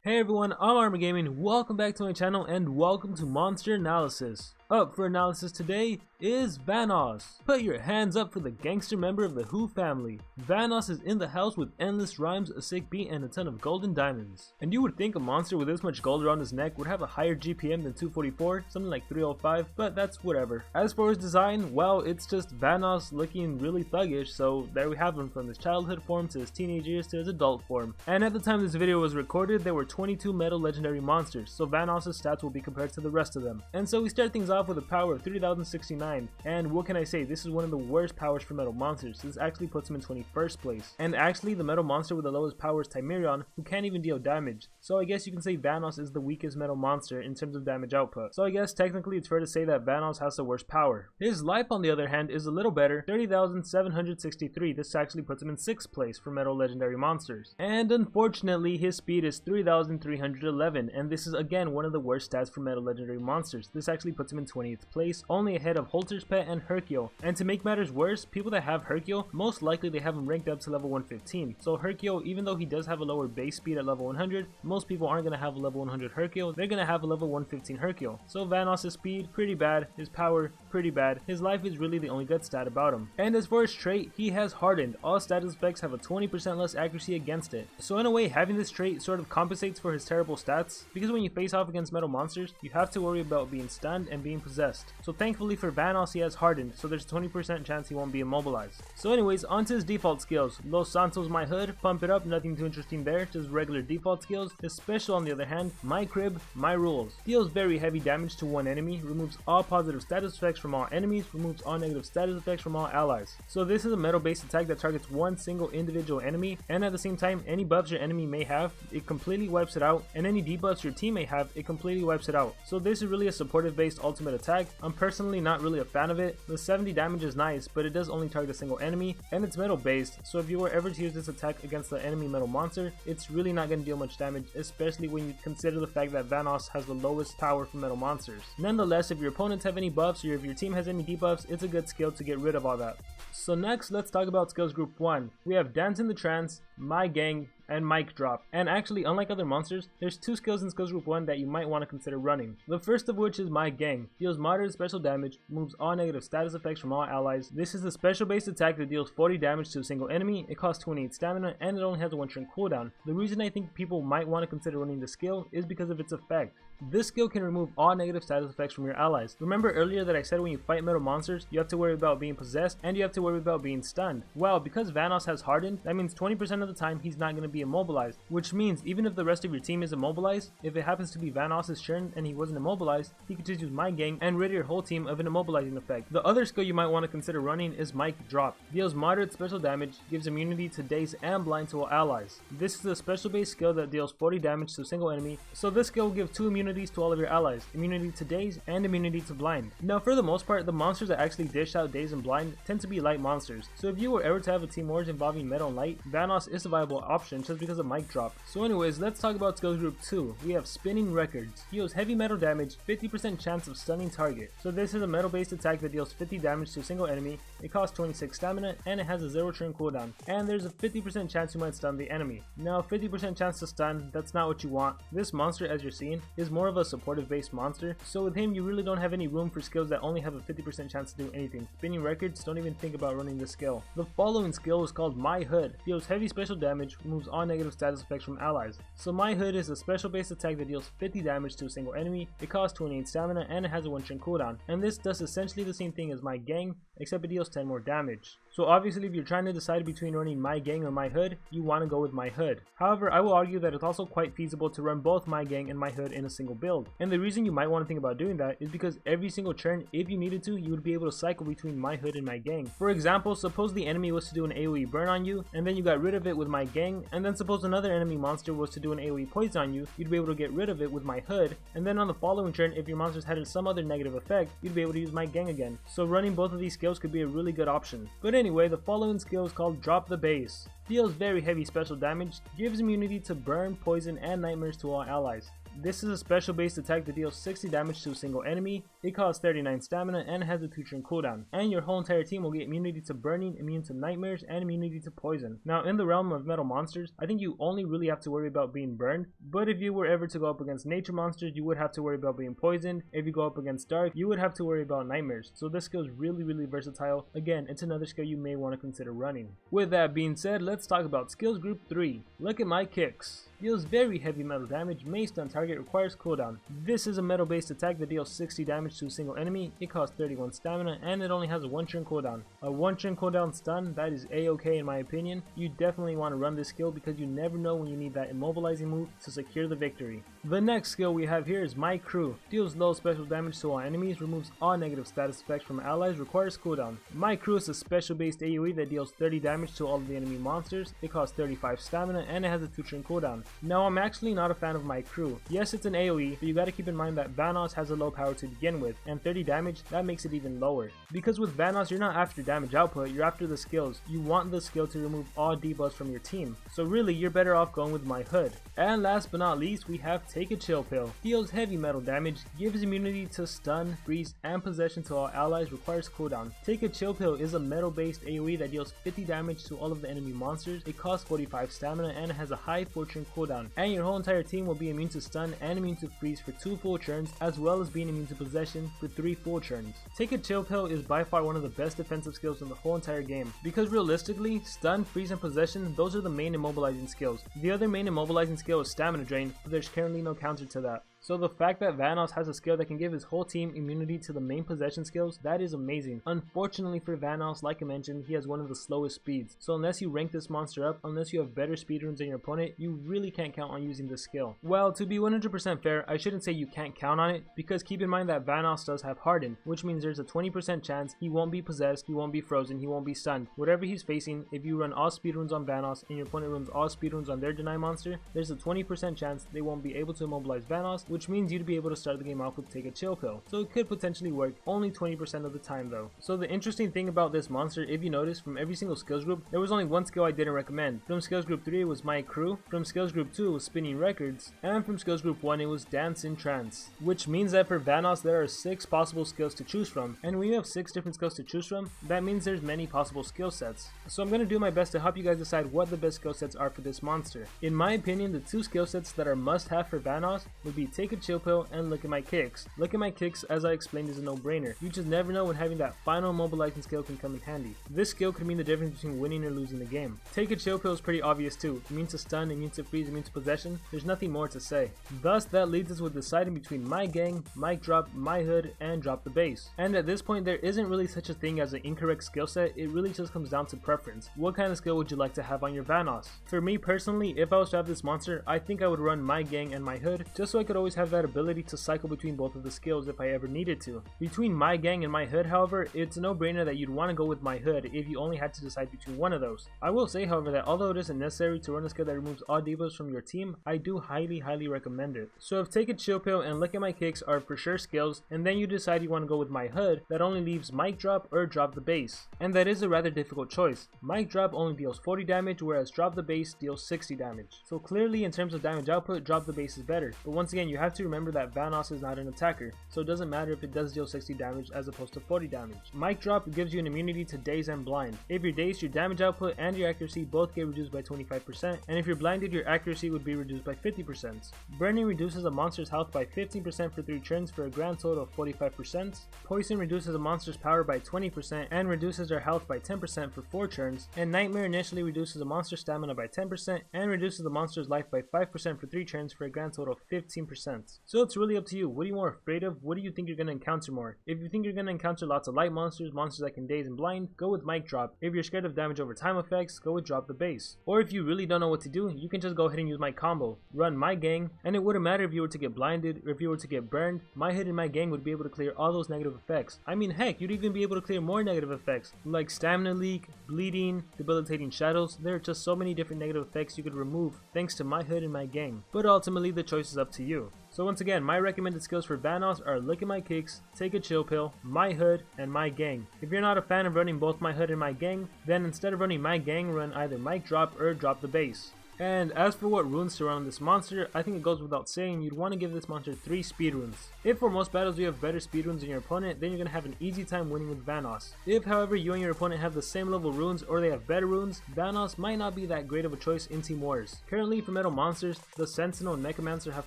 Hey everyone, I'm Armor Gaming. Welcome back to my channel and welcome to Monster Analysis. Up for analysis today is Vanousdusd. Put your hands up for the gangster member of the Who family. Vanousdusd is in the house with endless rhymes, a sick beat, and a ton of golden diamonds. And you would think a monster with this much gold around his neck would have a higher GPM than 244, something like 305, but that's whatever. As for his design, well, it's just Vanousdusd looking really thuggish, so there we have him from his childhood form to his teenage years to his adult form. And at the time this video was recorded, there were 22 metal legendary monsters, so Vanousdusd's stats will be compared to the rest of them. And so we start things off with a power of 3069, and what can I say, this is one of the worst powers for metal monsters. This actually puts him in 21st place. And actually the metal monster with the lowest power is Timerion, who can't even deal damage. So I guess you can say Vanousdusd is the weakest metal monster in terms of damage output. So I guess technically it's fair to say that Vanousdusd has the worst power. His life on the other hand is a little better, 30,763. This actually puts him in 6th place for metal legendary monsters. And unfortunately his speed is 3,311, and this is again one of the worst stats for metal legendary monsters. This actually puts him in 20th place, only ahead of Holter's Pet and Hercule. And to make matters worse, people that have Hercule, most likely they have him ranked up to level 115. So Hercule, even though he does have a lower base speed at level 100, most people aren't going to have a level 100 Hercule, they're going to have a level 115 Hercule. So Vanousdusd's speed, pretty bad, his power, pretty bad, his life is really the only good stat about him. And as for his trait, he has Hardened. All status effects have a 20% less accuracy against it. So in a way, having this trait sort of compensates for his terrible stats, because when you face off against metal monsters, you have to worry about being stunned and being possessed. So thankfully for Vanousdusd, he has Hardened, so there's a 20% chance he won't be immobilized. So anyways, onto his default skills. Los Santos My Hood, Pump It Up, nothing too interesting there, just regular default skills. His special on the other hand, My Crib, My Rules. Deals very heavy damage to one enemy, removes all positive status effects from all enemies, removes all negative status effects from all allies. So this is a metal based attack that targets one single individual enemy, and at the same time, any buffs your enemy may have, it completely wipes it out, and any debuffs your team may have, it completely wipes it out. So this is really a supportive based ultimate attack. I'm personally not really a fan of it. The 70 damage is nice, but it does only target a single enemy, and it's metal based, so if you were ever to use this attack against the enemy metal monster, it's really not going to deal much damage, especially when you consider the fact that Vanousdusd has the lowest power for metal monsters. Nonetheless, if your opponents have any buffs or if your team has any debuffs, it's a good skill to get rid of all that. So next, let's talk about skills group 1. We have Dance in the Trance, My Gang, and Mic Drop. And actually, unlike other monsters, there's two skills in skills group 1 that you might want to consider running. The first of which is My Gang. Deals moderate special damage, removes all negative status effects from all allies. This is a special based attack that deals 40 damage to a single enemy, it costs 28 stamina, and it only has a 1 turn cooldown. The reason I think people might want to consider running this skill is because of its effect. This skill can remove all negative status effects from your allies. Remember earlier that I said when you fight metal monsters, you have to worry about being possessed and you have to worry about being stunned. Well, because Vanousdusd has Hardened, that means 20% of the time he's not going to be immobilized, which means even if the rest of your team is immobilized, if it happens to be Vanousdusd's turn and he wasn't immobilized, he could just use My Gang and rid your whole team of an immobilizing effect. The other skill you might want to consider running is Mic Drop. Deals moderate special damage, gives immunity to daze and blind to all allies. This is a special based skill that deals 40 damage to a single enemy, so this skill will give 2 immunities to all of your allies, immunity to daze and immunity to blind. Now for the most part, the monsters that actually dish out daze and blind tend to be light monsters, so if you were ever to have a team wars involving metal and light, Vanousdusd is a viable option just because of Mic Drop. So anyways, let's talk about skills group 2. We have Spinning Records. Deals heavy metal damage, 50% chance of stunning target. So this is a metal based attack that deals 50 damage to a single enemy, it costs 26 stamina, and it has a 0 turn cooldown, and there's a 50% chance you might stun the enemy. Now 50% chance to stun, that's not what you want. This monster, as you're seeing, is more of a supportive based monster, so with him you really don't have any room for skills that only have a 50% chance to do anything. Spinning Records, don't even think about running this skill. The following skill is called My Hood. Deals heavy special damage, removes all negative status effects from allies. So My Hood is a special based attack that deals 50 damage to a single enemy, it costs 28 stamina, and it has a 1 turn cooldown. And this does essentially the same thing as My Gang, except it deals 10 more damage. So obviously if you're trying to decide between running My Gang or My Hood, you want to go with My Hood. However, I will argue that it's also quite feasible to run both My Gang and My Hood in a single build. And the reason you might want to think about doing that is because every single turn, if you needed to, you would be able to cycle between My Hood and My Gang. For example, suppose the enemy was to do an AoE burn on you, and then you got rid of it with My Gang, and then suppose another enemy monster was to do an AoE poison on you, you'd be able to get rid of it with My Hood, and then on the following turn, if your monsters had some other negative effect, you'd be able to use My Gang again. So running both of these skills could be a really good option. But anyway, the following skill is called Drop the Bass. Deals very heavy special damage, gives immunity to burn, poison, and nightmares to all allies. This is a special based attack that deals 60 damage to a single enemy. It costs 39 stamina and has a 2-turn cooldown. And your whole entire team will get immunity to burning, immune to nightmares, and immunity to poison. Now in the realm of metal monsters, I think you only really have to worry about being burned, but if you were ever to go up against nature monsters, you would have to worry about being poisoned. If you go up against dark, you would have to worry about nightmares. So this skill is really versatile. Again, it's another skill you may want to consider running. With that being said, let's talk about skills group 3. Look at my kicks. Deals very heavy metal damage, may stun target, requires cooldown. This is a metal based attack that deals 60 damage to a single enemy. It costs 31 stamina and it only has a 1-turn cooldown. A 1-turn cooldown stun, that is a-okay in my opinion. You definitely want to run this skill because you never know when you need that immobilizing move to secure the victory. The next skill we have here is My Crew. Deals low special damage to all enemies, removes all negative status effects from allies, requires cooldown. My Crew is a special based AoE that deals 30 damage to all of the enemy monsters. It costs 35 stamina and it has a 2-turn cooldown. Now I'm actually not a fan of My Crew. Yes, it's an AoE, but you gotta keep in mind that Vanousdusd has a low power to begin with, and 30 damage, that makes it even lower. Because with Vanousdusd, you're not after damage output, you're after the skills. You want the skill to remove all debuffs from your team. So really, you're better off going with My Hood. And last but not least, we have Take a Chill Pill. Deals heavy metal damage, gives immunity to stun, freeze, and possession to all allies, requires cooldown. Take a Chill Pill is a metal based AoE that deals 50 damage to all of the enemy monsters. It costs 45 stamina and it has a high 4-turn cooldown. And your whole entire team will be immune to stun and immune to freeze for 2 full turns, as well as being immune to possession for 3 full turns. Take a Chill Pill is by far one of the best defensive skills in the whole entire game, because realistically, stun, freeze, and possession, those are the main immobilizing skills. The other main immobilizing skill is stamina drain, but there's currently no counter to that. So the fact that Vanousdusd has a skill that can give his whole team immunity to the main possession skills, that is amazing. Unfortunately for Vanousdusd, like I mentioned, he has one of the slowest speeds. So unless you rank this monster up, unless you have better speedruns than your opponent, you really can't count on using this skill. Well, to be 100% fair, I shouldn't say you can't count on it, because keep in mind that Vanousdusd does have Harden, which means there's a 20% chance he won't be possessed, he won't be frozen, he won't be stunned. Whatever he's facing, if you run all speedruns on Vanousdusd and your opponent runs all speedruns on their Deny monster, there's a 20% chance they won't be able to immobilize Vanousdusd, which means you'd be able to start the game off with Take a Chill Pill. So it could potentially work, only 20% of the time though. So the interesting thing about this monster, if you notice, from every single skills group, there was only one skill I didn't recommend. From skills group 3 it was My Crew, from skills group 2 it was Spinning Records, and from skills group 1 it was Dance in Trance. Which means that for Vanousdusd there are 6 possible skills to choose from, and when you have 6 different skills to choose from, that means there's many possible skill sets. So I'm going to do my best to help you guys decide what the best skill sets are for this monster. In my opinion, the 2 skill sets that are must have for Vanousdusd would be Take a Chill Pill and Look at My Kicks. Look at My Kicks, as I explained, is a no-brainer. You just never know when having that final mobilizing skill can come in handy. This skill could mean the difference between winning or losing the game. Take a Chill Pill is pretty obvious too. Immune to stun, immune to freeze, immune to possession. There's nothing more to say. Thus, that leads us with deciding between My Gang, Mic Drop, My Hood, and Drop the Bass. And at this point, there isn't really such a thing as an incorrect skill set. It really just comes down to preference. What kind of skill would you like to have on your Vanousdusd? For me personally, if I was to have this monster, I think I would run My Gang and My Hood, just so I could always have that ability to cycle between both of the skills if I ever needed to. Between My Gang and My Hood, however, it's a no-brainer that you'd want to go with My Hood if you only had to decide between one of those. I will say, however, that although it isn't necessary to run a skill that removes all debuffs from your team, I do highly recommend it. So if Take a Chill Pill and Look at My Kicks are for sure skills, and then you decide you want to go with My Hood, that only leaves Mic Drop or Drop the Bass. And that is a rather difficult choice. Mic Drop only deals 40 damage, whereas Drop the Bass deals 60 damage. So clearly, in terms of damage output, Drop the Bass is better. But once again, you have to remember that Vanousdusd is not an attacker, so it doesn't matter if it does deal 60 damage as opposed to 40 damage. Mic Drop gives you an immunity to Daze and Blind. If you're dazed, your damage output and your accuracy both get reduced by 25%, and if you're blinded, your accuracy would be reduced by 50%. Burning reduces a monster's health by 15% for 3 turns for a grand total of 45%. Poison reduces a monster's power by 20% and reduces their health by 10% for 4 turns, and Nightmare initially reduces a monster's stamina by 10% and reduces the monster's life by 5% for 3 turns for a grand total of 15%. So it's really up to you. What are you more afraid of? What do you think you're going to encounter more? If you think you're going to encounter lots of light monsters, monsters that can daze and blind, go with Mic Drop. If you're scared of damage over time effects, go with Drop the Bass. Or if you really don't know what to do, you can just go ahead and use My Combo. Run My Gang, and it wouldn't matter if you were to get blinded or if you were to get burned, My Hood and My Gang would be able to clear all those negative effects. I mean, heck, you'd even be able to clear more negative effects, like stamina leak, bleeding, debilitating shadows. There are just so many different negative effects you could remove thanks to My Hood and My Gang. But ultimately, the choice is up to you. So once again, my recommended skills for Vanousdusd are Look at My Kicks, Take a Chill Pill, My Hood, and My Gang. If you're not a fan of running both My Hood and My Gang, then instead of running My Gang, run either Mic Drop or Drop the Bass. And as for what runes surround this monster, I think it goes without saying you'd want to give this monster 3 speed runes. If for most battles you have better speed runes than your opponent, then you're going to have an easy time winning with Vanousdusd. If however you and your opponent have the same level runes or they have better runes, Vanousdusd might not be that great of a choice in Team Wars. Currently for metal monsters, the Sentinel and Necromancer have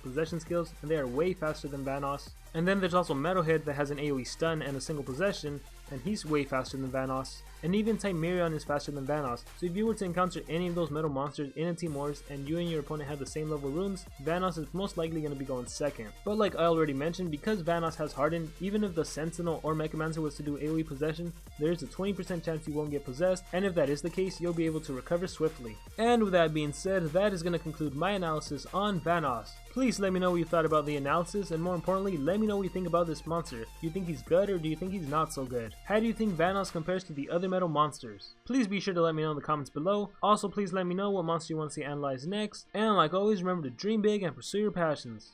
possession skills and they are way faster than Vanousdusd. And then there's also Metalhead that has an AoE stun and a single possession, and he's way faster than Vanousdusd. And even Timerion is faster than Vanousdusd, so if you were to encounter any of those metal monsters in a Team Wars and you and your opponent have the same level runes, Vanousdusd is most likely going to be going second. But like I already mentioned, because Vanousdusd has Hardened, even if the Sentinel or Mechamancer was to do AoE possession, there is a 20% chance you won't get possessed, and if that is the case, you'll be able to recover swiftly. And with that being said, that is going to conclude my analysis on Vanousdusd. Please let me know what you thought about the analysis, and more importantly, let me know what you think about this monster. Do you think he's good or do you think he's not so good? How do you think Vanousdusd compares to the other metal monsters? Please be sure to let me know in the comments below. Also, please let me know what monster you want to see analyzed next. And like always, remember to dream big and pursue your passions.